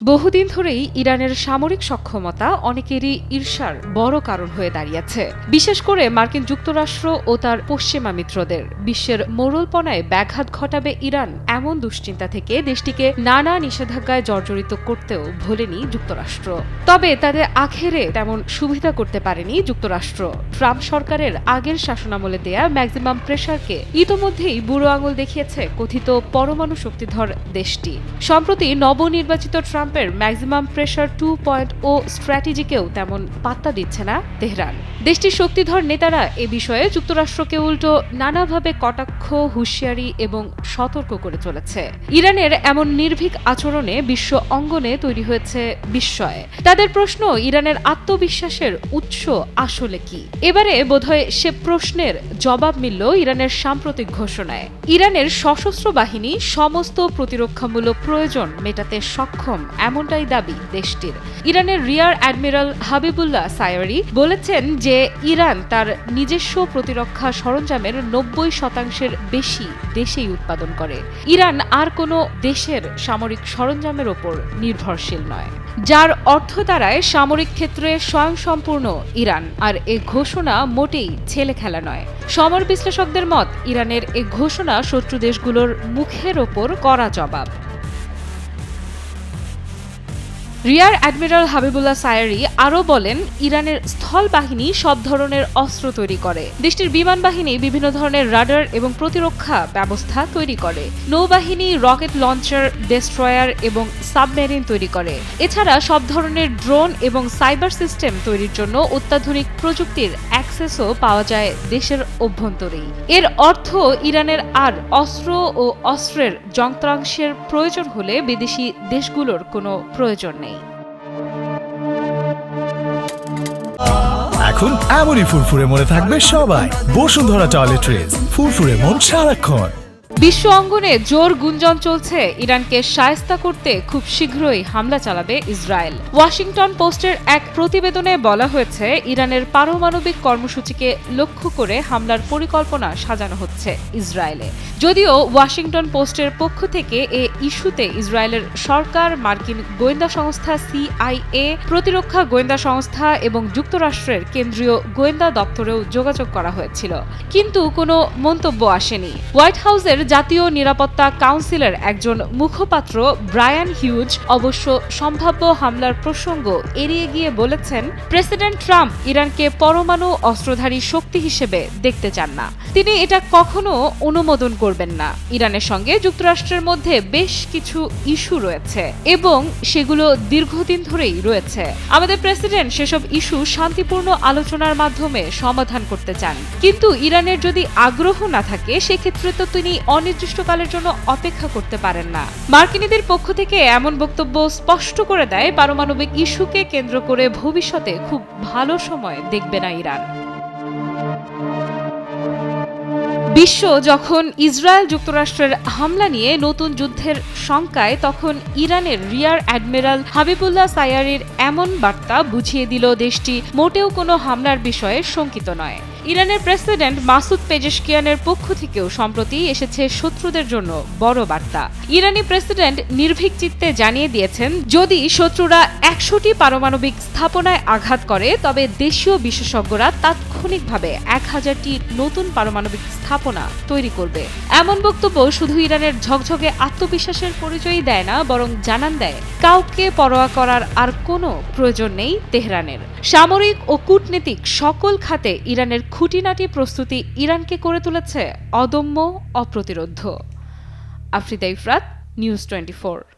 বহুদিন ধরেই ইরানের সামরিক সক্ষমতা অনেকেরই ঈর্ষার বড় কারণ হয়ে দাঁড়িয়েছে, বিশেষ করে মার্কিন যুক্তরাষ্ট্র ও তার পশ্চিমা মিত্রদের। বিশ্বের মোড়লপনায় ব্যাঘাত ঘটাবে ইরান, এমন দুশ্চিন্তা থেকে দেশটিকে নানা নিষেধাজ্ঞায় জর্জরিত করতেও ভোলেনি যুক্তরাষ্ট্র। তবে তাদের আখেরে তেমন সুবিধা করতে পারেনি যুক্তরাষ্ট্র। ট্রাম্প সরকারের আগের শাসনামলে দেয়া ম্যাক্সিমাম প্রেসারকে ইতোমধ্যেই বুড়ো আঙুল দেখিয়েছে কথিত পরমাণু শক্তিধর দেশটি। সম্প্রতি নবনির্বাচিত ট্রাম্পের ম্যাক্সিমাম প্রেসার 2.0 স্ট্র্যাটেজিকেও তেমন পাত্তা দিচ্ছে না তেহরান। দেশটির শক্তিধর নেতারা এ বিষয়ে যুক্তরাষ্ট্রকে উল্টো নানাভাবে কটাক্ষ, হুঁশিয়ারি এবং সতর্ক করে চলেছে। ইরানের এমন নির্ভীক আচরণে বিশ্ব অঙ্গনে তৈরি হয়েছে বিস্ময়। তাদের প্রশ্ন, ইরানের আত্মবিশ্বাসের উৎস আসলে কি? এবারে বোধহয় সে প্রশ্নের জবাব মিলল ইরানের সাম্প্রতিক ঘোষণায়। ইরানের সশস্ত্র বাহিনী সমস্ত প্রতিরক্ষামূলক প্রয়োজন মেটাতে সক্ষম, এমনটাই দাবি দেশটির। ইরানের রিয়ার অ্যাডমিরাল হাবিবুল্লাহ সায়ারি বলেছেন যে ইরান তার নিজস্ব প্রতিরক্ষা সরঞ্জামের 90% বেশি দেশেই উৎপাদন করে। ইরান আর কোনো দেশের সামরিক সরঞ্জামের ওপর নির্ভরশীল নয়, যার অর্থ দাঁড়ায় সামরিক ক্ষেত্রে স্বয়ংসম্পূর্ণ ইরান। আর এ ঘোষণা মোটেই ছেলে খেলা নয়। সমর বিশ্লেষকদের মত, ইরানের এ ঘোষণা শত্রু দেশগুলোর মুখের ওপর কড়া জবাব। রিয়ার অ্যাডমিরাল হাবিবুল্লাহ সায়ারি আরও বলেন, ইরানের স্থল বাহিনী সব ধরনের অস্ত্র তৈরি করে। দেশটির বিমান বাহিনী বিভিন্ন ধরনের রাডার এবং প্রতিরক্ষা ব্যবস্থা তৈরি করে। নৌবাহিনী রকেট লঞ্চার, ডেস্ট্রয়ার এবং সাবমেরিন তৈরি করে। এছাড়া সব ধরনের ড্রোন এবং সাইবার সিস্টেম তৈরির জন্য অত্যাধুনিক প্রযুক্তির অ্যাক্সেসও পাওয়া যায় দেশের অভ্যন্তরেই। এর অর্থ, ইরানের আর অস্ত্র ও অস্ত্রের যন্ত্রাংশের প্রয়োজন হলে বিদেশি দেশগুলোর কোনো প্রয়োজন নেই। এখন এমনই ফুরফুরে মনে থাকবে সবাই। বসুন্ধরা টয়লেট্রিজ, ফুরফুরে মন সারাক্ষণ। বিশ্ব অঙ্গনে জোর গুঞ্জন চলছে ইরানকে শায়েস্তা করতে খুব শীঘ্রই হামলা চালাবে ইসরায়েল। ওয়াশিংটন পোস্টের এক প্রতিবেদনে বলা হয়েছে, ইরানের পারমাণবিক কর্মসূচিকে লক্ষ্য করে হামলার পরিকল্পনা সাজানো হচ্ছে ইসরায়েলে। যদিও ওয়াশিংটন পোস্টের পক্ষ থেকে এ ইস্যুতে ইসরায়েলের সরকার, মার্কিন গোয়েন্দা সংস্থা CIA, প্রতিরক্ষা গোয়েন্দা সংস্থা এবং যুক্তরাষ্ট্রের কেন্দ্রীয় গোয়েন্দা দপ্তরেও যোগাযোগ করা হয়েছিল, কিন্তু কোনো মন্তব্য আসেনি। হোয়াইট হাউসের জাতীয় নিরাপত্তা কাউন্সিলের একজন মুখপাত্র ব্রায়ান হিউজ অবশ্য সম্ভাব্য হামলার প্রসঙ্গ এড়িয়ে গিয়ে বলেছেন, প্রেসিডেন্ট ট্রাম্প ইরানকে পরমাণু অস্ত্রধারী শক্তি হিসেবে দেখতে চান না। তিনি এটা কখনো অনুমোদন করবেন না। ইরানের সঙ্গে যুক্তরাষ্ট্রের মধ্যে বেশ কিছু ইস্যু রয়েছে এবং সেগুলো দীর্ঘদিন ধরেই রয়েছে। আমাদের প্রেসিডেন্ট সেসব ইস্যু শান্তিপূর্ণ আলোচনার মাধ্যমে সমাধান করতে চান, কিন্তু ইরানের যদি আগ্রহ না থাকে, সেক্ষেত্রে তো তিনি অনির্দিষ্টকালের জন্য অপেক্ষা করতে পারেন না। মার্কিনীদের পক্ষ থেকে এমন বক্তব্য স্পষ্ট করে দেয়, পারমাণবিক ইস্যুকে কেন্দ্র করে ভবিষ্যতে খুব ভালো সময় দেখবে না ইরান। বিশ্ব যখন ইসরায়েল যুক্তরাষ্ট্রের হামলা নিয়ে নতুন যুদ্ধের শঙ্কায়, তখন ইরানের রিয়ার অ্যাডমিরাল হাবিবুল্লাহ সায়ারির এমন বার্তা বুঝিয়ে দিল দেশটি মোটেও কোনো হামলার বিষয়ে শঙ্কিত নয়। ইরানের প্রেসিডেন্ট মাসুদ পেজেশকিয়ানের পক্ষ থেকেও সম্প্রতি এসেছে শত্রুদের জন্য বড় বার্তা। ইরানি প্রেসিডেন্ট নির্ভীক চিত্তে জানিয়ে দিয়েছেন, যদি শত্রুরা 100টি পারমাণবিক স্থাপনায় আঘাত করে, তবে দেশীয় বিশেষজ্ঞরা তাৎক্ষণিকভাবে 1000টি নতুন পারমাণবিক স্থাপনা তৈরি করবে। এমন বক্তব্য শুধু ইরানের ঝকঝকে আত্মবিশ্বাসের পরিচয়ই দেয় না, বরং জানান দেয় কাউকে পরোয়া করার আর কোনো প্রয়োজন নেই তেহরানের। সামরিক ও কূটনীতিক সকল খাতে ইরানের খুঁটিনাটি প্রস্তুতি ইরানকে করে তুলেছে অদম্য, অপ্রতিরোধ্য। আফরিদা ইফরাত, নিউজ 24।